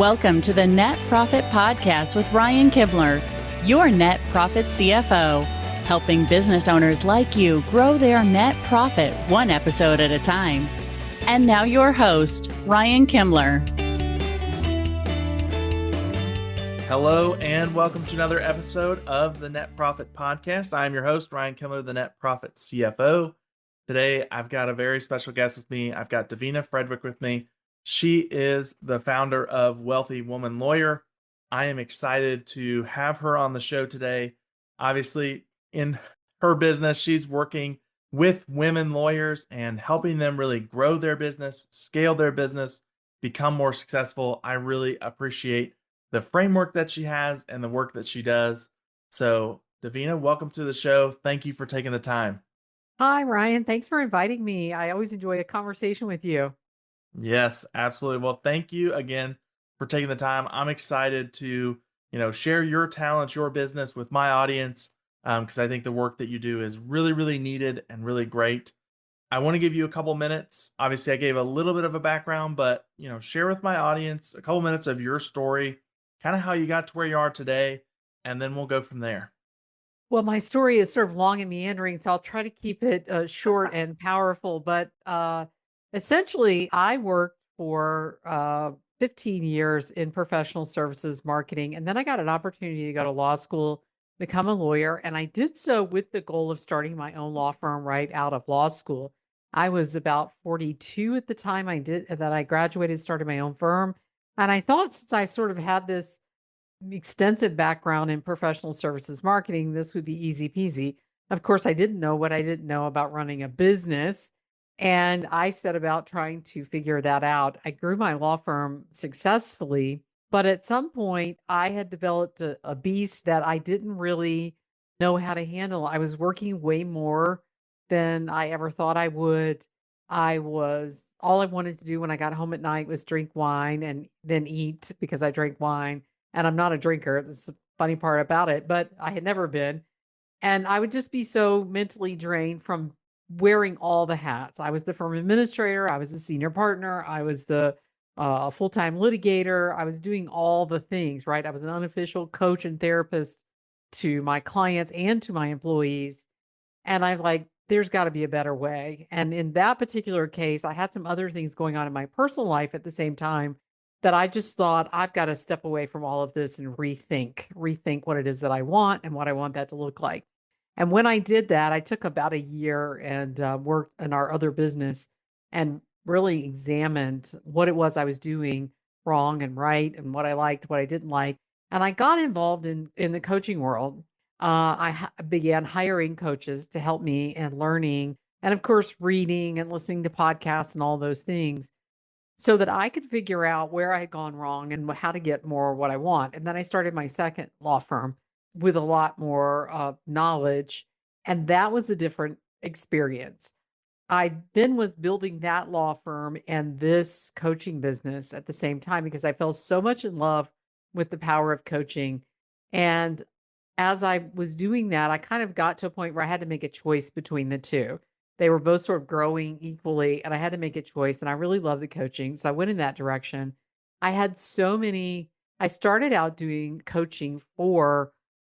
Welcome to the Net Profit Podcast with Ryan Kibler, your net profit CFO, helping business owners like you grow their net profit one episode at a time. And now your host, Ryan Kibler. Hello and welcome to another episode of the Net Profit Podcast. I am your host, Ryan Kibler, the Net Profit CFO. Today, I've got a very special guest with me. I've got Davina Frederick with me. She is the founder of Wealthy Woman Lawyer. I am excited to have her on the show today. Obviously, in her business, she's working with women lawyers and helping them really grow their business, scale their business, become more successful. I really appreciate the framework that she has and the work that she does. So, Davina, welcome to the show. Thank you for taking the time. Hi, Ryan. Thanks for inviting me. I always enjoy a conversation with you. Yes, absolutely. Well, thank you again for taking the time. I'm excited to, share your talents, your business with my audience, because I think the work that you do is really, really needed and really great. I want to give you a couple minutes. Obviously, I gave a little bit of a background, but, share with my audience a couple minutes of your story, kind of how you got to where you are today, and then we'll go from there. Well, my story is sort of long and meandering, so I'll try to keep it short and powerful. But essentially, I worked for 15 years in professional services marketing, and then I got an opportunity to go to law school, become a lawyer, and I did so with the goal of starting my own law firm right out of law school. I was about 42 at the time I graduated, started my own firm, and I thought since I sort of had this extensive background in professional services marketing, this would be easy peasy. Of course, I didn't know what I didn't know about running a business. And I set about trying to figure that out. I grew my law firm successfully, but at some point, I had developed a beast that I didn't really know how to handle. I was working way more than I ever thought I would. All I wanted to do when I got home at night was drink wine and then eat because I drank wine, and I'm not a drinker. This is the funny part about it, but I had never been. And I would just be so mentally drained from wearing all the hats. I was the firm administrator, I was the senior partner, I was the full-time litigator, I was doing all the things, right? I was an unofficial coach and therapist to my clients and to my employees. And I'm like, there's got to be a better way. And in that particular case, I had some other things going on in my personal life at the same time that I just thought I've got to step away from all of this and rethink what it is that I want and what I want that to look like. And when I did that, I took about a year and worked in our other business and really examined what it was I was doing wrong and right and what I liked, what I didn't like. And I got involved in the coaching world. Began hiring coaches to help me and learning, and of course, reading and listening to podcasts and all those things so that I could figure out where I had gone wrong and how to get more of what I want. And then I started my second law firm with a lot more knowledge. And that was a different experience. I then was building that law firm and this coaching business at the same time because I fell so much in love with the power of coaching. And as I was doing that, I kind of got to a point where I had to make a choice between the two. They were both sort of growing equally, and I had to make a choice. And I really love the coaching. So I went in that direction. I started out doing coaching for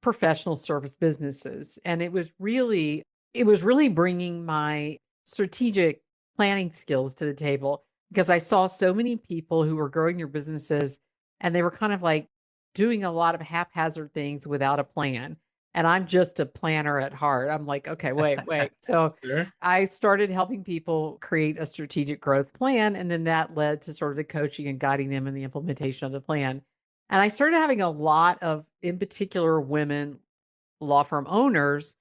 professional service businesses. And it was really bringing my strategic planning skills to the table because I saw so many people who were growing their businesses and they were kind of like doing a lot of haphazard things without a plan. And I'm just a planner at heart. I'm like, okay, wait. So Sure. I started helping people create a strategic growth plan. And then that led to sort of the coaching and guiding them in the implementation of the plan. And I started having a lot of, in particular, women law firm owners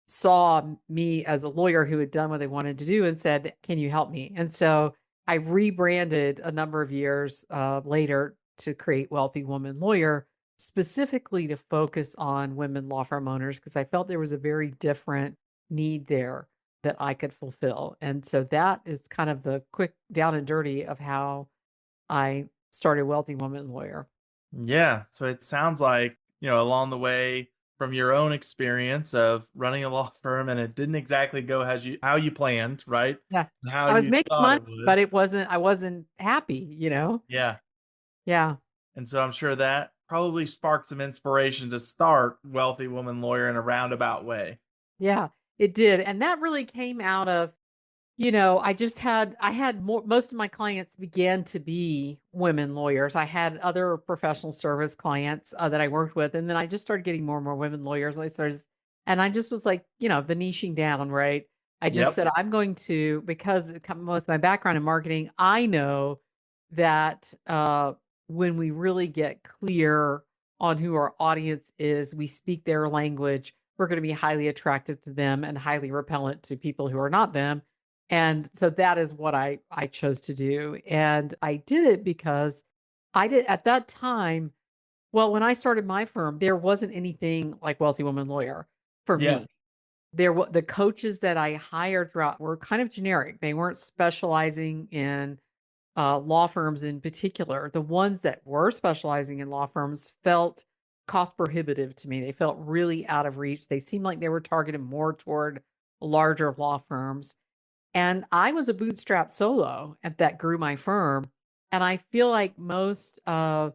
saw me as a lawyer who had done what they wanted to do and said, can you help me? And so I rebranded a number of years later to create Wealthy Woman Lawyer, specifically to focus on women law firm owners, because I felt there was a very different need there that I could fulfill. And so that is kind of the quick down and dirty of how I started Wealthy Woman Lawyer. Yeah. So it sounds like, along the way from your own experience of running a law firm and it didn't exactly go as how you planned, right? Yeah. And how I was you making thought money, it would. but I wasn't happy. Yeah. Yeah. And so I'm sure that probably sparked some inspiration to start Wealthy Woman Lawyer in a roundabout way. Yeah, it did. And that really came out of, I had most of my clients began to be women lawyers. I had other professional service clients that I worked with, and then I just started getting more and more women lawyers. And I just was like, the niching down, right? I just Yep. said, I'm going to, because with my background in marketing, I know that when we really get clear on who our audience is, we speak their language, we're going to be highly attractive to them and highly repellent to people who are not them. And so that is what I chose to do. And I did it because I did at that time. Well, when I started my firm, there wasn't anything like Wealthy Woman Lawyer for Yeah. me. The coaches that I hired throughout were kind of generic. They weren't specializing in law firms in particular. The ones that were specializing in law firms felt cost prohibitive to me. They felt really out of reach. They seemed like they were targeted more toward larger law firms. And I was a bootstrap solo that grew my firm. And I feel like most of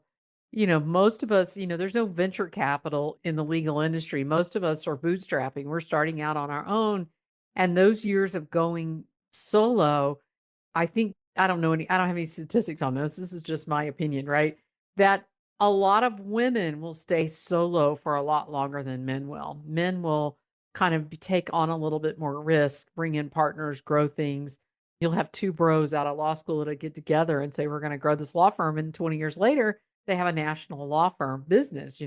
us, there's no venture capital in the legal industry. Most of us are bootstrapping. We're starting out on our own. And those years of going solo, I think I don't have any statistics on this. This is just my opinion, right? That a lot of women will stay solo for a lot longer than men will. Men will kind of take on a little bit more risk, bring in partners, grow things. You'll have two bros out of law school that get together and say, we're going to grow this law firm. And 20 years later, they have a national law firm business.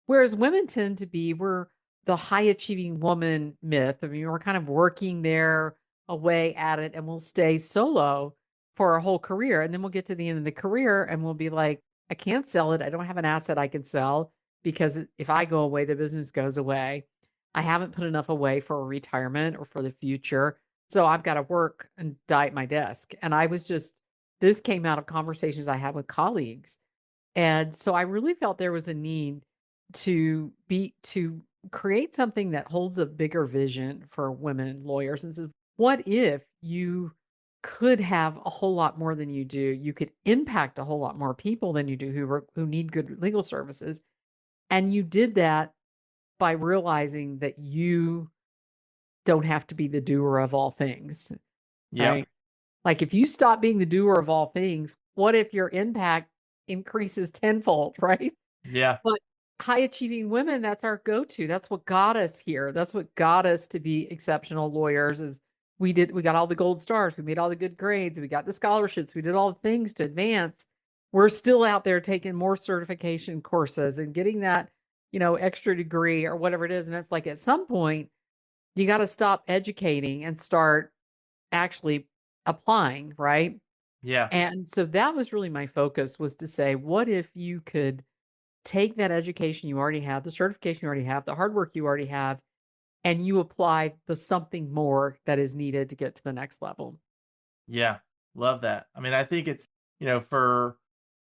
Whereas women tend to be, we're the high achieving woman myth. I mean, we're kind of working there away at it and we'll stay solo for our whole career. And then we'll get to the end of the career and we'll be like, I can't sell it. I don't have an asset I can sell because if I go away, the business goes away. I haven't put enough away for a retirement or for the future. So I've got to work and die at my desk. And this came out of conversations I had with colleagues. And so I really felt there was a need to create something that holds a bigger vision for women lawyers. And says, what if you could have a whole lot more than you do? You could impact a whole lot more people than you do who need good legal services. And you did that by realizing that you don't have to be the doer of all things, Yep. right? Like if you stop being the doer of all things, what if your impact increases tenfold, right? Yeah. But high achieving women, that's our go-to. That's what got us here. That's what got us to be exceptional lawyers is we got all the gold stars. We made all the good grades. We got the scholarships. We did all the things to advance. We're still out there taking more certification courses and getting that, extra degree or whatever it is. And it's like at some point, you got to stop educating and start actually applying, right? Yeah. And so that was really my focus was to say, what if you could take that education you already have, the certification you already have, the hard work you already have, and you apply the something more that is needed to get to the next level. Yeah. Love that. I mean, I think it's, for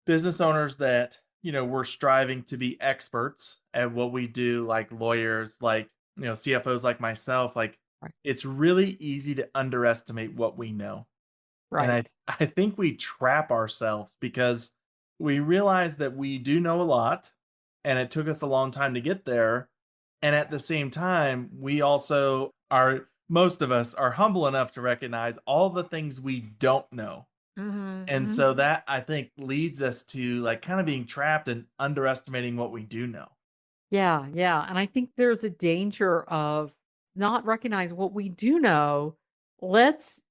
business owners that, we're striving to be experts at what we do, like lawyers, like, CFOs like myself, like Right. it's really easy to underestimate what we know. And I, Right. I think we trap ourselves because we realize that we do know a lot and it took us a long time to get there. And at the same time, we also are, most of us are humble enough to recognize all the things we don't know. And so Mm-hmm. that I think leads us to like kind of being trapped and underestimating what we do know. Yeah, yeah. And I think there's a danger of not recognizing what we do know. Let's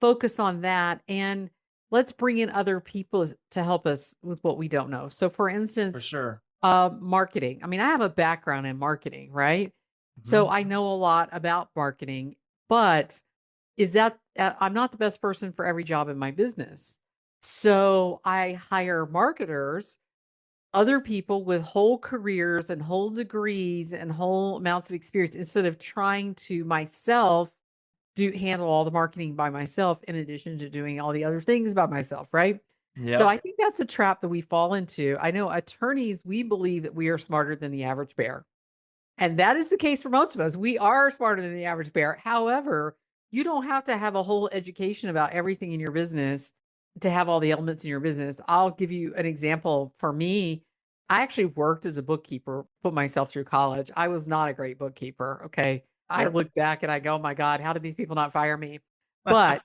focus on that and let's bring in other people to help us with what we don't know. So, for For instance, sure. marketing. I mean, I have a background in marketing, right? So Mhm. I know a lot about marketing, but I'm not the best person for every job in my business. So I hire marketers, other people with whole careers and whole degrees and whole amounts of experience instead of trying to myself do handle all the marketing by myself in addition to doing all the other things by myself, right? So Yep. I think that's a trap that we fall into. I know attorneys, we believe that we are smarter than the average bear. And that is the case for most of us. We are smarter than the average bear. However, you don't have to have a whole education about everything in your business to have all the elements in your business. I'll give you an example. For me, I actually worked as a bookkeeper, put myself through college. I was not a great bookkeeper. Okay. I Yep. look back and I go, oh my God, how did these people not fire me? But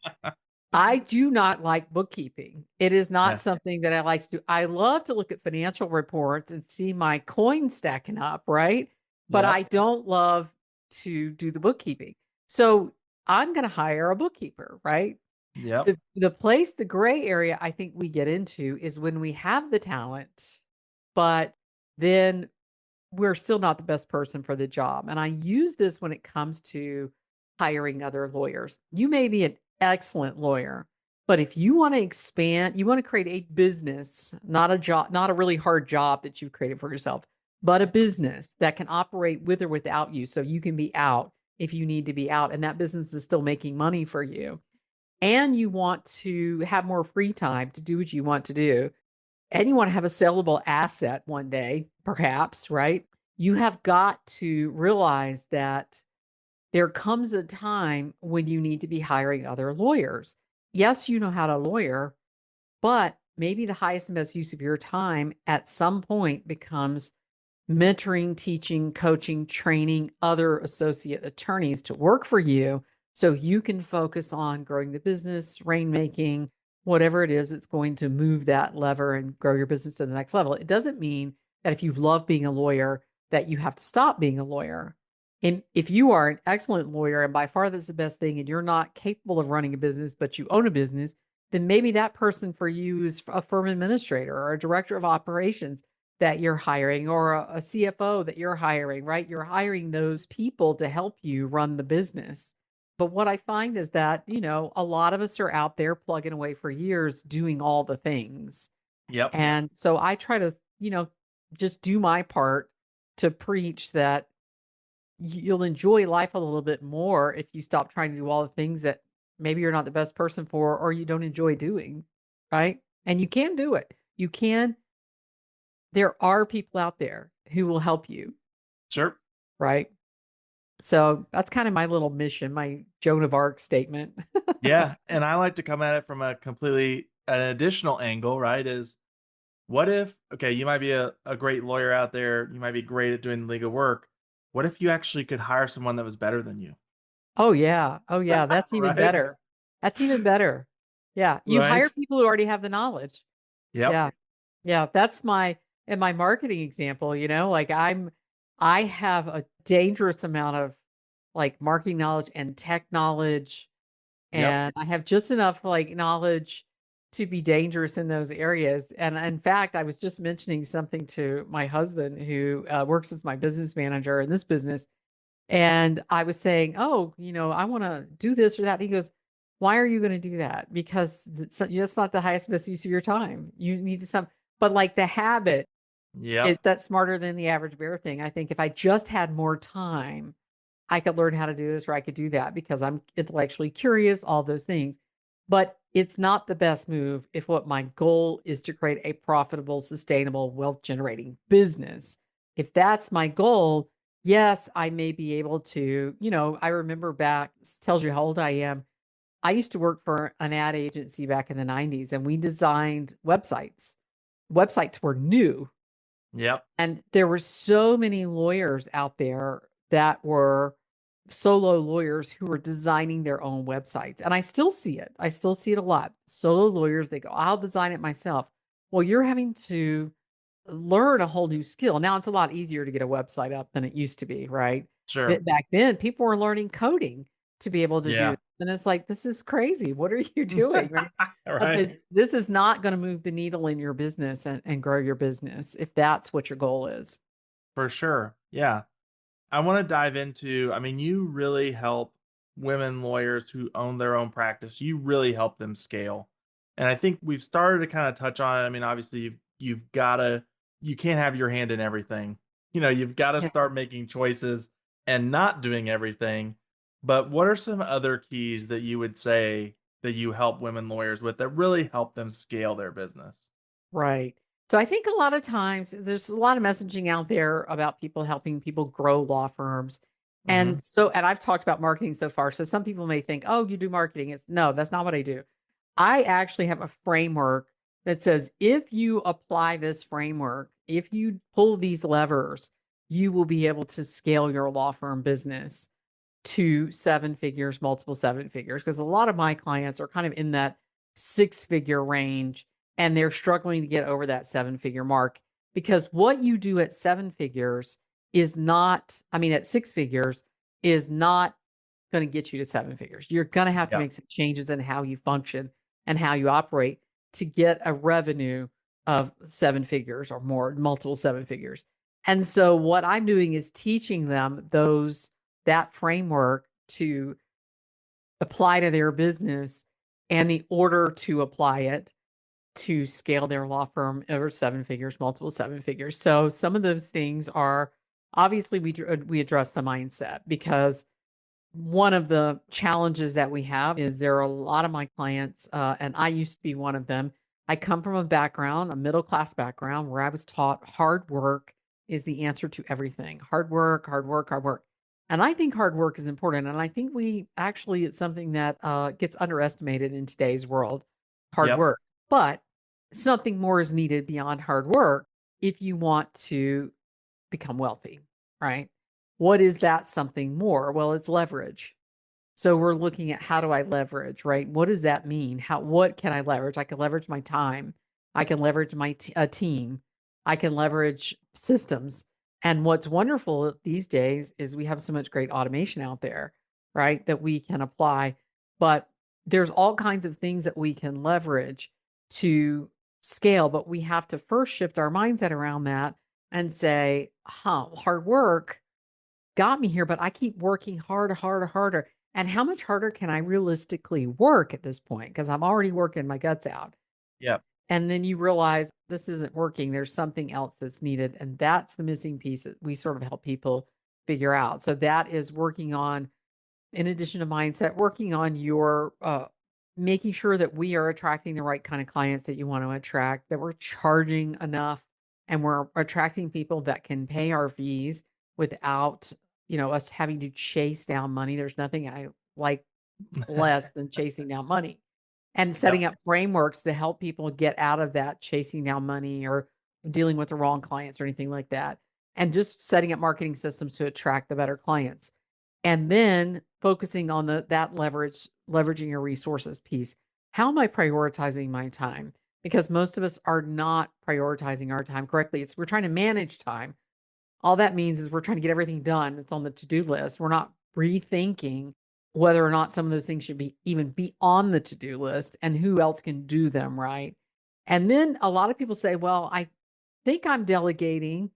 I do not like bookkeeping. It is not Yeah. something that I like to do. I love to look at financial reports and see my coins stacking up, right? But Yep. I don't love to do the bookkeeping. So I'm going to hire a bookkeeper, right? Yep. The gray area I think we get into is when we have the talent, but then we're still not the best person for the job. And I use this when it comes to hiring other lawyers. You may be an excellent lawyer, but if you want to expand, you want to create a business, not a job, not a really hard job that you've created for yourself, but a business that can operate with or without you. So you can be out if you need to be out, and that business is still making money for you. And you want to have more free time to do what you want to do, and you want to have a sellable asset one day, perhaps, right? You have got to realize that there comes a time when you need to be hiring other lawyers. Yes, you know how to lawyer, but maybe the highest and best use of your time at some point becomes mentoring, teaching, coaching, training other associate attorneys to work for you so you can focus on growing the business, rainmaking, whatever it is that's going to move that lever and grow your business to the next level. It doesn't mean that if you love being a lawyer, that you have to stop being a lawyer. And if you are an excellent lawyer, and by far that's the best thing, and you're not capable of running a business, but you own a business, then maybe that person for you is a firm administrator or a director of operations that you're hiring, or a CFO that you're hiring, right? You're hiring those people to help you run the business. But what I find is that, a lot of us are out there plugging away for years doing all the things. Yep. And so I try to, just do my part to preach that you'll enjoy life a little bit more if you stop trying to do all the things that maybe you're not the best person for or you don't enjoy doing, right? And you can do it. You can. There are people out there who will help you, Sure. right? So that's kind of my little mission, my Joan of Arc statement. Yeah. And I like to come at it from an additional angle, right? Is what if, okay, you might be a great lawyer out there, you might be great at doing legal work. What if you actually could hire someone that was better than you? Oh yeah. Oh yeah. That's even Right? better. That's even better. Yeah. You hire Right? people who already have the knowledge. Yep. Yeah. Yeah. That's in my marketing example, like I have a dangerous amount of like marketing knowledge and tech knowledge. Yep. And I have just enough like knowledge to be dangerous in those areas. And in fact, I was just mentioning something to my husband who works as my business manager in this business. And I was saying, oh, I want to do this or that. He goes, why are you going to do that? Because that's not the highest best use of your time. You need but like the habit, Yep. that's smarter than the average bear thing. I think if I just had more time, I could learn how to do this or I could do that because I'm intellectually curious, all those things. But it's not the best move if what my goal is to create a profitable, sustainable, wealth generating business. If that's my goal, yes, I may be able to, I remember back, this tells you how old I am. I used to work for an ad agency back in the 90s and we designed websites. Websites were new, Yep. and there were so many lawyers out there that were solo lawyers who were designing their own websites. And I still see it. I still see it a lot. Solo lawyers, they go, I'll design it myself. Well, you're having to learn a whole new skill. Now it's a lot easier to get a website up than it used to be, right? Sure. But back then, people were learning coding to be able to do Yeah. this. And it's like, this is crazy. What are you doing? Right? But Right. this is not going to move the needle in your business and grow your business if that's what your goal is. For sure. Yeah. I want to dive into, I mean, you really help women lawyers who own their own practice. You really help them scale. And I think we've started to kind of touch on it. I mean, obviously you've got to you can't have your hand in everything. You've got to Yeah. start making choices and not doing everything. But what are some other keys that you would say that you help women lawyers with that really help them scale their business? Right. So I think a lot of times there's a lot of messaging out there about people helping people grow law firms. And I've talked about marketing so far. So some people may think, oh, you do marketing. No, that's not what I do. I actually have a framework that says if you apply this framework, if you pull these levers, you will be able to scale your law firm business to seven figures, multiple seven figures. Because a lot of my clients are kind of in that six-figure range and they're struggling to get over that seven-figure mark. Because what you do at seven figures is not, I mean, at six figures is not going to get you to seven figures. You're going to have to Yeah. make some changes in how you function and how you operate to get a revenue of seven figures or more, multiple seven figures. And so what I'm doing is teaching them that framework to apply to their business and the order to apply it to scale their law firm over seven figures, multiple seven figures. So some of those things are obviously we address the mindset, because one of the challenges that we have is there are a lot of my clients, and I used to be one of them. I come from a middle class background, where I was taught hard work is the answer to everything. Hard work, hard work, hard work. And I think hard work is important. And I think it's something that gets underestimated in today's world, hard Yep. work. But something more is needed beyond hard work if you want to become wealthy, right? What is that something more? Well, it's leverage. So we're looking at, how do I leverage, right? What does that mean? What can I leverage? I can leverage my time. I can leverage a team. I can leverage systems. And what's wonderful these days is we have so much great automation out there, right? That we can apply. But there's all kinds of things that we can leverage to scale, but we have to first shift our mindset around that and say, hard work got me here, but I keep working harder, harder, harder. And how much harder can I realistically work at this point? Because I'm already working my guts out. Yep. And then you realize this isn't working. There's something else that's needed. And that's the missing piece that we sort of help people figure out. So that is working on, in addition to mindset, working on your making sure that we are attracting the right kind of clients that you want to attract, that we're charging enough, and we're attracting people that can pay our fees without, us having to chase down money. There's nothing I like less than chasing down money, and Yep. setting up frameworks to help people get out of that chasing down money or dealing with the wrong clients or anything like that. And just setting up marketing systems to attract the better clients. And then focusing on that leveraging your resources piece. How am I prioritizing my time? Because most of us are not prioritizing our time correctly. We're trying to manage time. All that means is we're trying to get everything done that's on the to-do list. We're not rethinking whether or not some of those things should even be on the to-do list and who else can do them, right? And then a lot of people say, well, I think I'm delegating,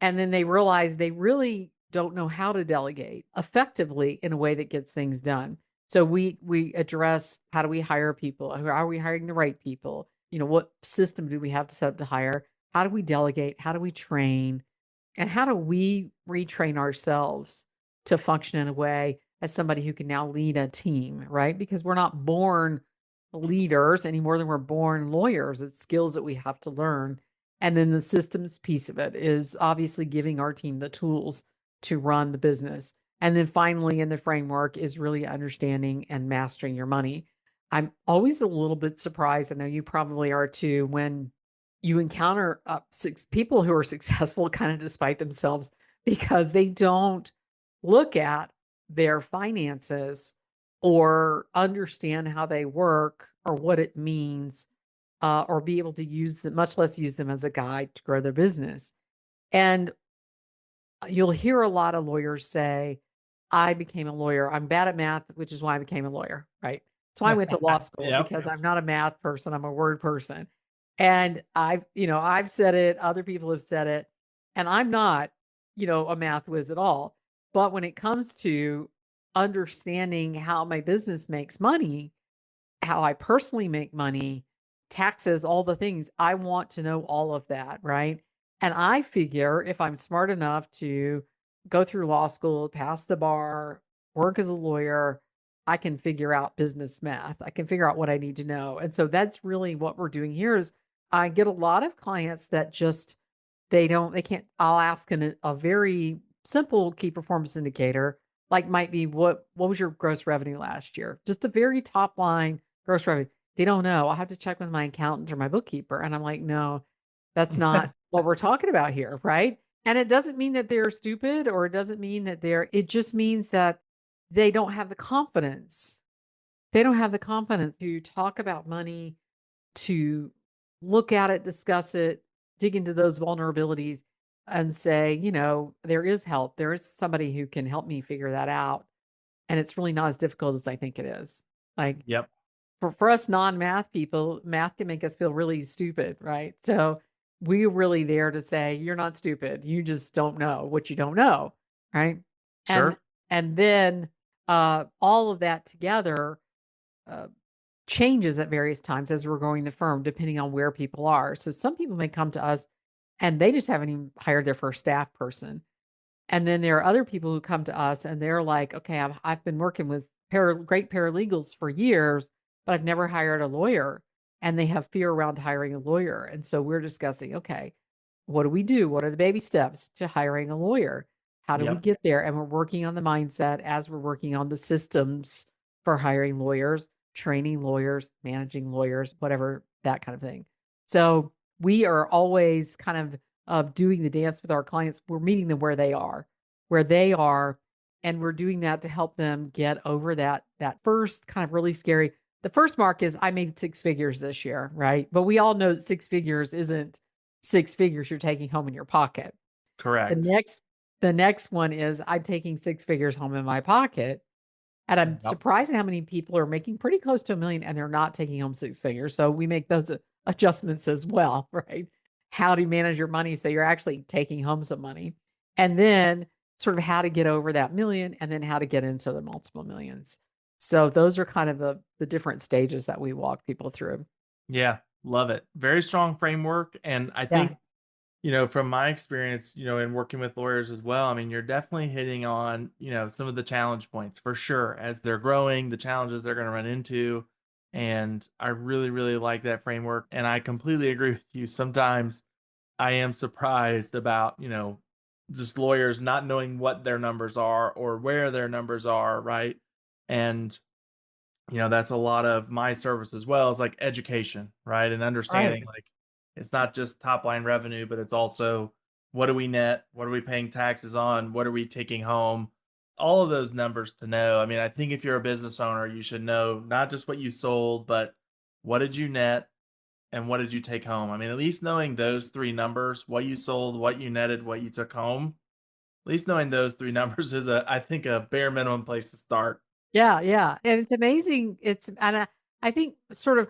and then they realize they really don't know how to delegate effectively in a way that gets things done. So we address, how do we hire people? How are we hiring the right people? What system do we have to set up to hire? How do we delegate? How do we train? And how do we retrain ourselves to function in a way as somebody who can now lead a team, right? Because we're not born leaders any more than we're born lawyers. It's skills that we have to learn. And then the systems piece of it is obviously giving our team the tools to run the business. And then finally, in the framework, is really understanding and mastering your money. I'm always a little bit surprised, I know you probably are too, when you encounter people who are successful kind of despite themselves, because they don't look at their finances or understand how they work or what it means, or be able to use them, much less use them as a guide to grow their business. And you'll hear a lot of lawyers say, I became a lawyer. I'm bad at math, which is why I became a lawyer, right? So I went to law school Yep. because I'm not a math person. I'm a word person. And I've said it, other people have said it, and I'm not, a math whiz at all. But when it comes to understanding how my business makes money, how I personally make money, taxes, all the things, I want to know all of that, right? And I figure if I'm smart enough to go through law school, pass the bar, work as a lawyer, I can figure out business math. I can figure out what I need to know. And so that's really what we're doing here. Is I get a lot of clients that just they can't. I'll ask a very simple key performance indicator, like might be, what was your gross revenue last year? Just a very top line gross revenue. They don't know. I'll have to check with my accountant or my bookkeeper. And I'm like, no, that's not what we're talking about here, right? And it doesn't mean that they're stupid, or it doesn't mean that it just means that they don't have the confidence. They don't have the confidence to talk about money, to look at it, discuss it, dig into those vulnerabilities and say, there is help. There is somebody who can help me figure that out. And it's really not as difficult as I think it is. Like, Yep. for us non-math people, math can make us feel really stupid, right? So we're really there to say, you're not stupid. You just don't know what you don't know, right? And Sure. and then all of that together uh, changes at various times as we're growing the firm, depending on where people are. So some people may come to us and they just haven't even hired their first staff person. And then there are other people who come to us and they're like, okay, I've been working with great paralegals for years, but I've never hired a lawyer. And they have fear around hiring a lawyer. And so we're discussing, okay, what do we do? What are the baby steps to hiring a lawyer? How do we Yep. get there? And we're working on the mindset as we're working on the systems for hiring lawyers, training lawyers, managing lawyers, whatever, that kind of thing. So we are always kind of doing the dance with our clients. We're meeting them where they are, and we're doing that to help them get over that first kind of really scary. The first mark is I made 6 figures this year, right? But we all know that 6 figures isn't 6 figures you're taking home in your pocket. The Correct. next the next one is I'm taking 6 figures home in my pocket. And I'm Yep. surprised how many people are making pretty close to 1 million and they're not taking home 6 figures. So we make those adjustments as well, right? How do you manage your money so you're actually taking home some money? And then sort of how to get over that million, and then how to get into the multiple millions. So those are kind of the different stages that we walk people through. Yeah. Love it. Very strong framework. And I Yeah. think, from my experience, in working with lawyers as well, I mean, you're definitely hitting on, some of the challenge points for sure as they're growing, the challenges they're going to run into. And I really, really like that framework. And I completely agree with you. Sometimes I am surprised about, just lawyers not knowing what their numbers are or where their numbers are, right? And that's a lot of my service as well, is like education, right? And Right. understanding like it's not just top line revenue, but it's also what do we net, what are we paying taxes on, what are we taking home, all of those numbers to know. I mean, I think if you're a business owner, you should know not just what you sold, but what did you net and what did you take home. I mean, at least knowing those three numbers, what you sold, what you netted, what you took home, at least knowing those three numbers is I think a bare minimum place to start. Yeah, yeah, and it's amazing. I think sort of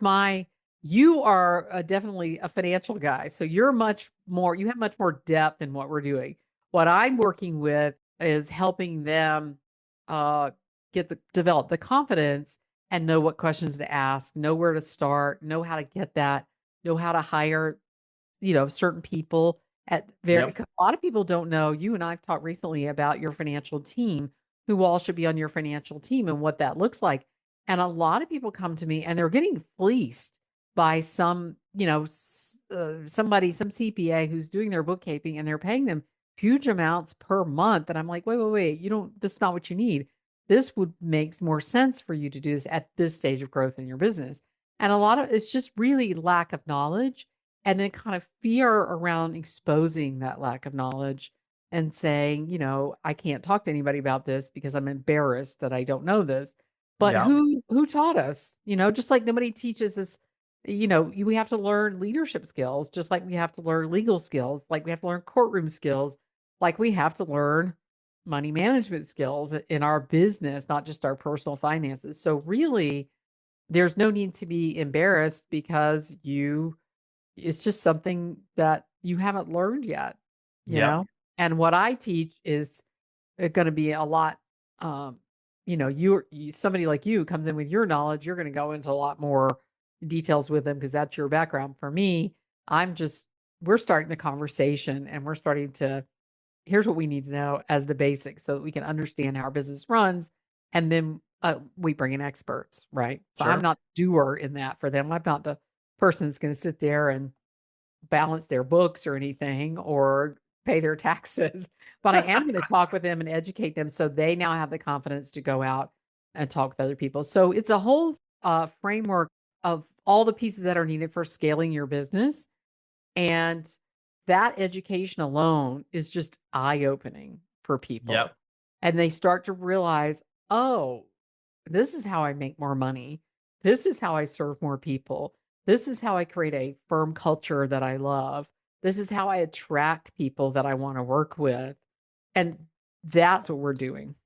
you are definitely a financial guy, so you have much more depth in what we're doing. What I'm working with is helping them uh, develop the confidence and know what questions to ask, know where to start, know how to get that, know how to hire certain people at Yep. 'cause a lot of people don't know. You and I've talked recently about your financial team, who all should be on your financial team and what that looks like. And a lot of people come to me and they're getting fleeced by some CPA who's doing their bookkeeping, and they're paying them huge amounts per month. And I'm like, wait, wait, wait, this is not what you need. This would makes more sense for you to do this at this stage of growth in your business. And a lot of it's just really lack of knowledge, and then kind of fear around exposing that lack of knowledge and saying, I can't talk to anybody about this because I'm embarrassed that I don't know this. But Yep. who taught us? Just like nobody teaches us, we have to learn leadership skills, just like we have to learn legal skills, like we have to learn courtroom skills, like we have to learn money management skills in our business, not just our personal finances. So really, there's no need to be embarrassed because it's just something that you haven't learned yet, you Yep. know? And what I teach is going to be a lot, um, somebody like you comes in with your knowledge, you're going to go into a lot more details with them because that's your background. For me, we're starting the conversation, and we're starting to, here's what we need to know as the basics so that we can understand how our business runs. And then we bring in experts, right? So I'm Sure. not doer in that for them. I'm not the person that's going to sit there and balance their books or anything or pay their taxes, but I am going to talk with them and educate them so they now have the confidence to go out and talk with other people. So it's a whole framework of all the pieces that are needed for scaling your business. And that education alone is just eye-opening for people. Yep. And they start to realize, oh, this is how I make more money. This is how I serve more people. This is how I create a firm culture that I love. This is how I attract people that I want to work with. And that's what we're doing.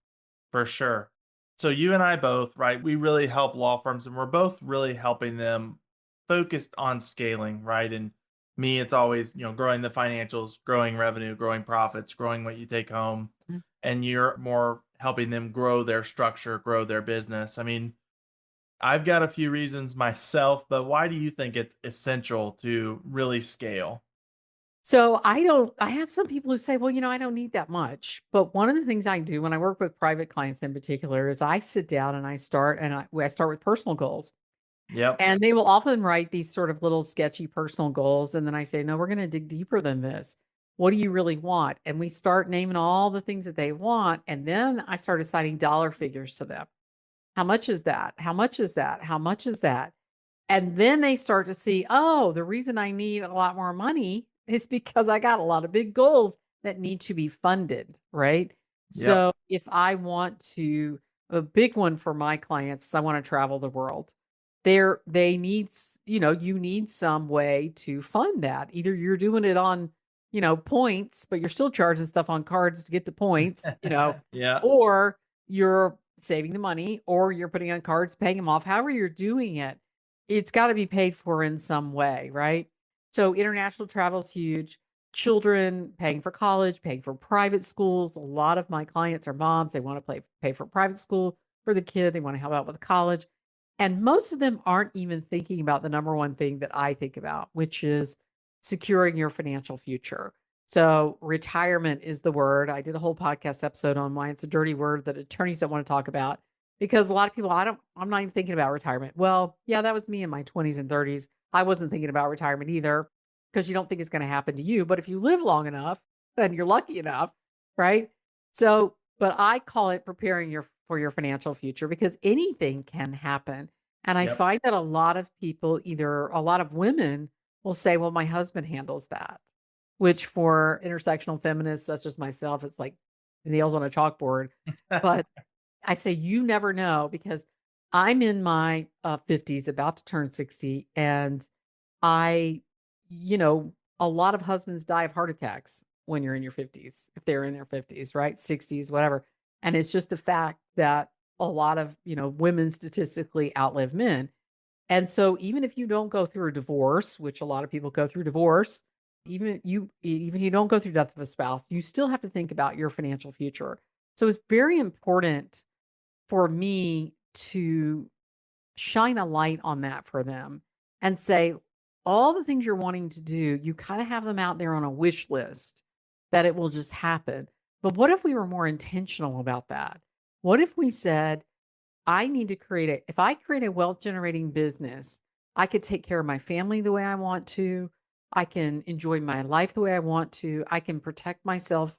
For sure. So you and I both, right? We really help law firms and we're both really helping them focused on scaling, right? And me, it's always, growing the financials, growing revenue, growing profits, growing what you take home. Mm. And you're more helping them grow their structure, grow their business. I mean, I've got a few reasons myself, but why do you think it's essential to really scale? So I have some people who say, well, I don't need that much. But one of the things I do when I work with private clients in particular is I sit down and I start with personal goals. Yep. And they will often write these sort of little sketchy personal goals. And then I say, no, we're going to dig deeper than this. What do you really want? And we start naming all the things that they want. And then I start assigning dollar figures to them. How much is that? How much is that? How much is that? And then they start to see, oh, the reason I need a lot more money is because I got a lot of big goals that need to be funded, right? Yep. So if I want to, a big one for my clients, is I want to travel the world. They need, you need some way to fund that. Either you're doing it on, points, but you're still charging stuff on cards to get the points, Yeah. or you're saving the money, or you're putting on cards, paying them off. However you're doing it, it's got to be paid for in some way, right? So international travel is huge. Children paying for college, paying for private schools. A lot of my clients are moms. They want to pay for private school for the kid. They want to help out with college. And most of them aren't even thinking about the number one thing that I think about, which is securing your financial future. So retirement is the word. I did a whole podcast episode on why it's a dirty word that attorneys don't want to talk about, because a lot of people, I'm not even thinking about retirement. Well, yeah, that was me in my 20s and 30s. I wasn't thinking about retirement either, because you don't think it's going to happen to you. But if you live long enough, then you're lucky enough, right? So, but I call it preparing for your financial future, because anything can happen. And I Yep. find that a lot of people, either a lot of women will say, well, my husband handles that, which for intersectional feminists such as myself, it's like nails on a chalkboard. But I say, you never know, because I'm in my 50s, about to turn 60. And I, you know, a lot of husbands die of heart attacks when you're in your 50s, if they're in their 50s, right? 60s, whatever. And it's just a fact that a lot of, women statistically outlive men. And so even if you don't go through a divorce, which a lot of people go through divorce, even you don't go through death of a spouse, you still have to think about your financial future. So it's very important for me to shine a light on that for them and say, all the things you're wanting to do, you kind of have them out there on a wish list that it will just happen. But what if we were more intentional about that? What if we said, I need to if I create a wealth generating business, I could take care of my family the way I want to. I can enjoy my life the way I want to. I can protect myself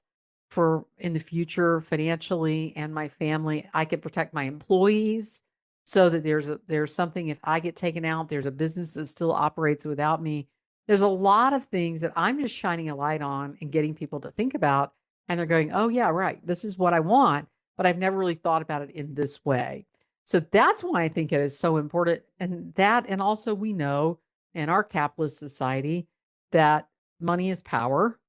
for in the future financially and my family. I can protect my employees so that there's something, if I get taken out, there's a business that still operates without me. There's a lot of things that I'm just shining a light on and getting people to think about. And they're going, oh, yeah, right. This is what I want, but I've never really thought about it in this way. So that's why I think it is so important. And also we know in our capitalist society that money is power.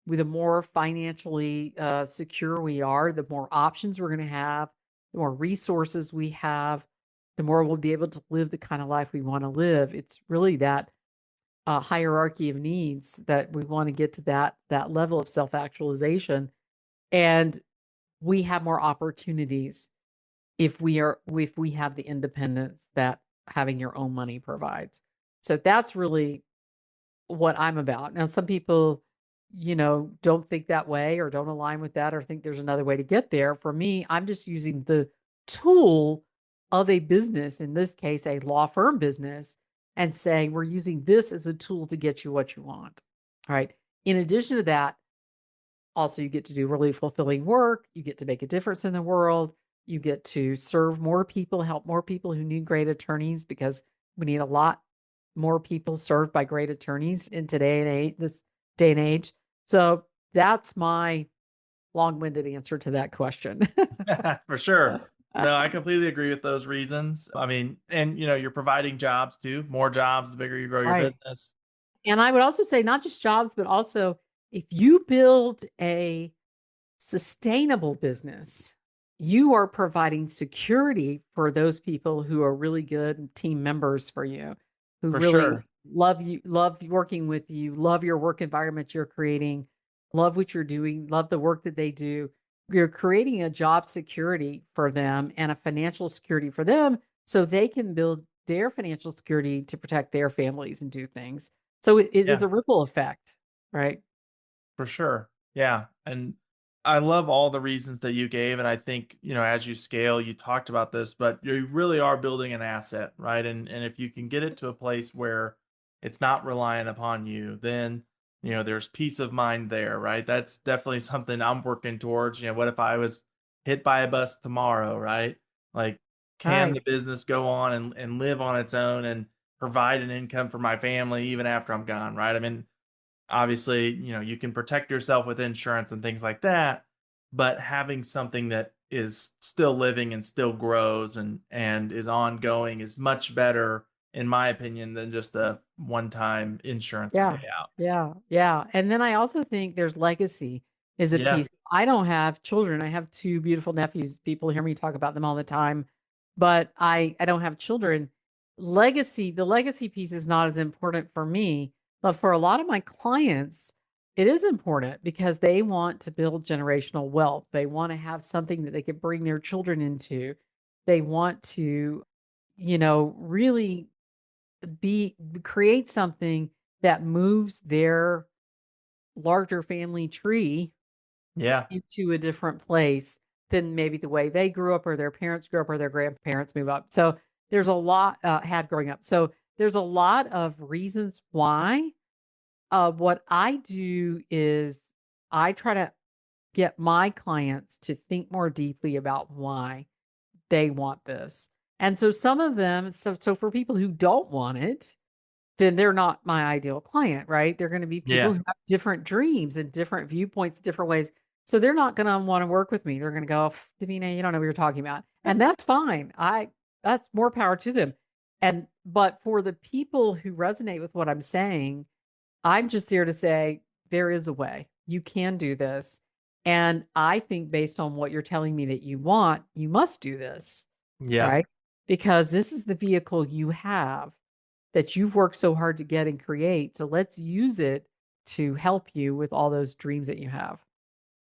The more financially secure we are, the more options we're going to have, the more resources we have, the more we'll be able to live the kind of life we want to live. It's really that hierarchy of needs that we want to get to that level of self-actualization. And we have more opportunities if we have the independence that having your own money provides. So that's really what I'm about. Now, some people, don't think that way or don't align with that or think there's another way to get there. For me, I'm just using the tool of a business, in this case, a law firm business, and saying we're using this as a tool to get you what you want. All right. In addition to that, also, you get to do really fulfilling work. You get to make a difference in the world. You get to serve more people, help more people who need great attorneys, because We need a lot more people served by great attorneys in this day and age. So that's my long-winded answer to that question. For sure. No, I completely agree with those reasons. I mean, and you're providing jobs too. More jobs, the bigger you grow your Right. business. And I would also say not just jobs, but also if you build a sustainable business, you are providing security for those people who are really good team members for you, who For really sure. love you, love working with you, love your work environment you're creating, love what you're doing, love the work that they do. You're creating a job security for them and a financial security for them so they can build their financial security to protect their families and do things. So it is Yeah. a ripple effect, right? For sure. Yeah. And I love all the reasons that you gave. And I think, as you scale, you talked about this, but you really are building an asset, right? And if you can get it to a place where it's not reliant upon you, then, there's peace of mind there, right? That's definitely something I'm working towards. What if I was hit by a bus tomorrow, right? Like, can Right. the business go on and live on its own and provide an income for my family even after I'm gone, right? I mean, obviously, you can protect yourself with insurance and things like that, but having something that is still living and still grows and is ongoing is much better, in my opinion, than just a one-time insurance Yeah. payout. Yeah. Yeah. And then I also think there's legacy is a Yeah. piece. I don't have children. I have two beautiful nephews. People hear me talk about them all the time, but I don't have children. The legacy piece is not as important for me, but for a lot of my clients, it is important because they want to build generational wealth. They want to have something that they could bring their children into. They want to, really be create something that moves their larger family tree Yeah. into a different place than maybe the way they grew up or their parents grew up or their grandparents move up. So there's a lot had growing up. So there's a lot of reasons why. What I do is I try to get my clients to think more deeply about why they want this. And so some of them, so for people who don't want it, then they're not my ideal client, right? They're going to be people Yeah. who have different dreams and different viewpoints, different ways. So they're not going to want to work with me. They're going to go, Davina, you don't know what you're talking about. And that's fine. That's more power to them. But for the people who resonate with what I'm saying, I'm just there to say there is a way. You can do this. And I think based on what you're telling me that you want, you must do this, Yeah. right? Because this is the vehicle you have that you've worked so hard to get and create. So let's use it to help you with all those dreams that you have.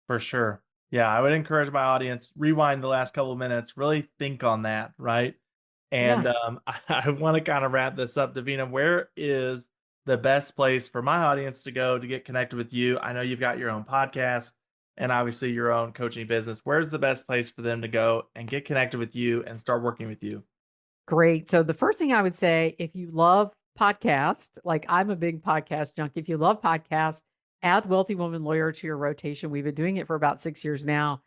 For sure. Yeah, I would encourage my audience, rewind the last couple of minutes, really think on that, right? Yeah. And I want to kind of wrap this up. Davina, where is the best place for my audience to go to get connected with you? I know you've got your own podcast and obviously your own coaching business. Where's the best place for them to go and get connected with you and start working with you? Great. So the first thing I would say, if you love podcasts, like I'm a big podcast junkie, if you love podcasts, add Wealthy Woman Lawyer to your rotation. We've been doing it for about 6 years now,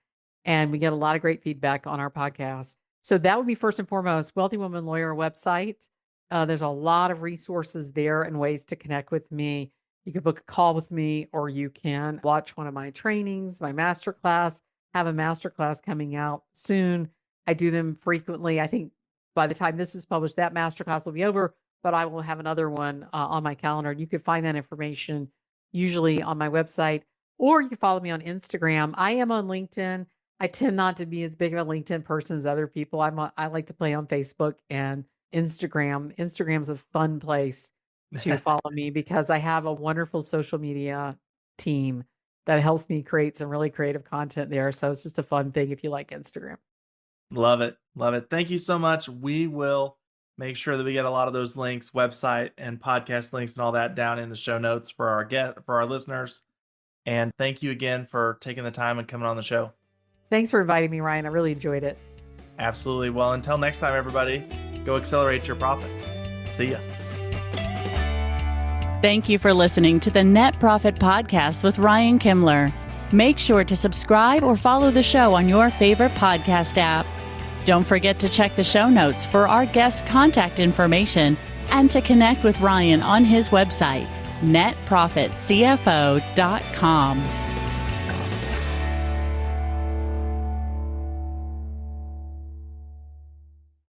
and we get a lot of great feedback on our podcast. So that would be first and foremost, Wealthy Woman Lawyer website. There's a lot of resources there and ways to connect with me. You can book a call with me, or you can watch one of my trainings, my masterclass. Have a masterclass coming out soon. I do them frequently. I think by the time this is published, that masterclass will be over, but I will have another one on my calendar. You can find that information usually on my website, or you can follow me on Instagram. I am on LinkedIn. I tend not to be as big of a LinkedIn person as other people. I like to play on Facebook and Instagram. Instagram's a fun place to follow me because I have a wonderful social media team that helps me create some really creative content there. So it's just a fun thing if you like Instagram. Love it. Love it. Thank you so much. We will make sure that we get a lot of those links, website and podcast links and all that down in the show notes for our listeners. And thank you again for taking the time and coming on the show. Thanks for inviting me, Ryan. I really enjoyed it. Absolutely. Well, until next time, everybody, go accelerate your profits. See ya. Thank you for listening to the Net Profit Podcast with Ryan Kimler. Make sure to subscribe or follow the show on your favorite podcast app. Don't forget to check the show notes for our guest contact information and to connect with Ryan on his website, netprofitcfo.com.